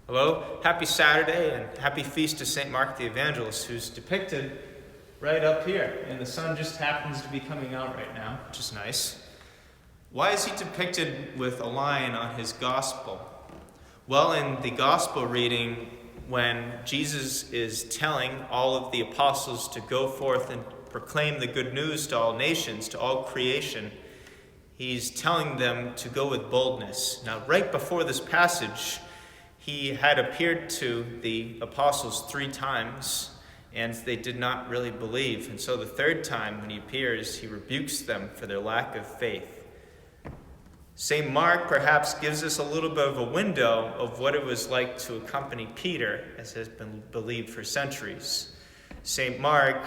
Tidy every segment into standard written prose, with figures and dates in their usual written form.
Hello, happy Saturday and happy feast to St. Mark the Evangelist, who's depicted right up here. And the sun just happens to be coming out right now, which is nice. Why is he depicted with a lion on his gospel? Well, in the gospel reading, when Jesus is telling all of the apostles to go forth and proclaim the good news to all nations, to all creation, he's telling them to go with boldness. Now, right before this passage, he had appeared to the apostles 3 times, and they did not really believe. And so the third time when he appears, he rebukes them for their lack of faith. St. Mark perhaps gives us a little bit of a window of what it was like to accompany Peter, as has been believed for centuries. St. Mark,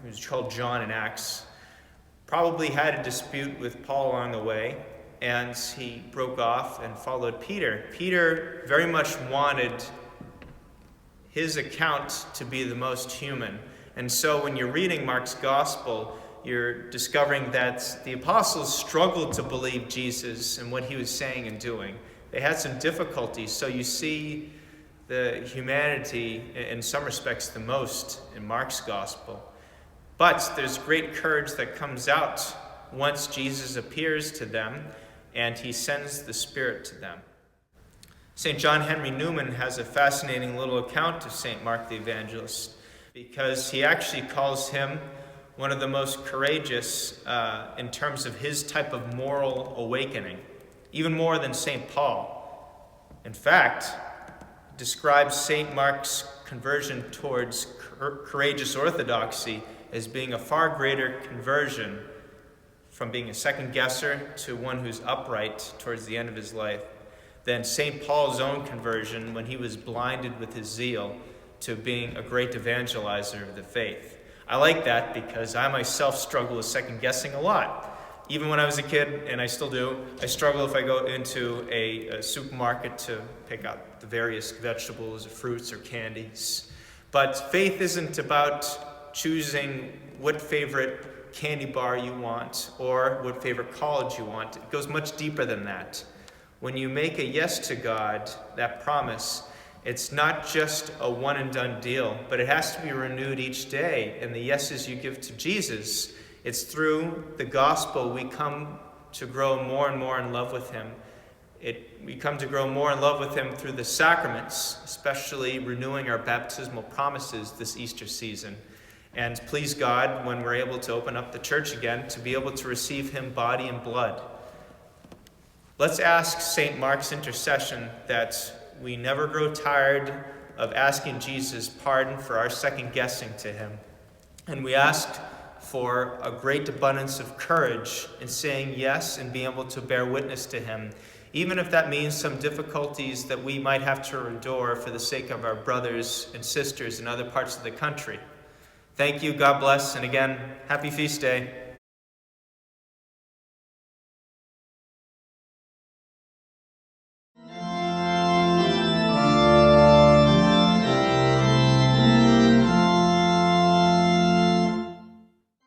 who's called John in Acts, probably had a dispute with Paul along the way, and he broke off and followed Peter. Peter very much wanted his account to be the most human. And so when you're reading Mark's gospel, you're discovering that the apostles struggled to believe Jesus and what he was saying and doing. They had some difficulties, so you see the humanity in some respects the most in Mark's gospel. But there's great courage that comes out once Jesus appears to them and he sends the Spirit to them. St. John Henry Newman has a fascinating little account of St. Mark the Evangelist because he actually calls him one of the most courageous in terms of his type of moral awakening, even more than St. Paul. In fact, describes St. Mark's conversion towards courageous orthodoxy as being a far greater conversion from being a second guesser to one who's upright towards the end of his life than St. Paul's own conversion when he was blinded with his zeal to being a great evangelizer of the faith. I like that because I myself struggle with second guessing a lot. Even when I was a kid, and I still do, I struggle if I go into a supermarket to pick out the various vegetables or fruits or candies. But faith isn't about choosing what favorite candy bar you want or what favorite college you want. It goes much deeper than that. When you make a yes to God, that promise, it's not just a one and done deal, but it has to be renewed each day. And the yeses you give to Jesus, it's through the gospel we come to grow more and more in love with him. We come to grow more in love with him through the sacraments, especially renewing our baptismal promises this Easter season. And please God, when we're able to open up the church again, to be able to receive him body and blood. Let's ask St. Mark's intercession that we never grow tired of asking Jesus pardon for our second guessing to him. And we ask for a great abundance of courage in saying yes and being able to bear witness to him, even if that means some difficulties that we might have to endure for the sake of our brothers and sisters in other parts of the country. Thank you, God bless, and again, happy feast day.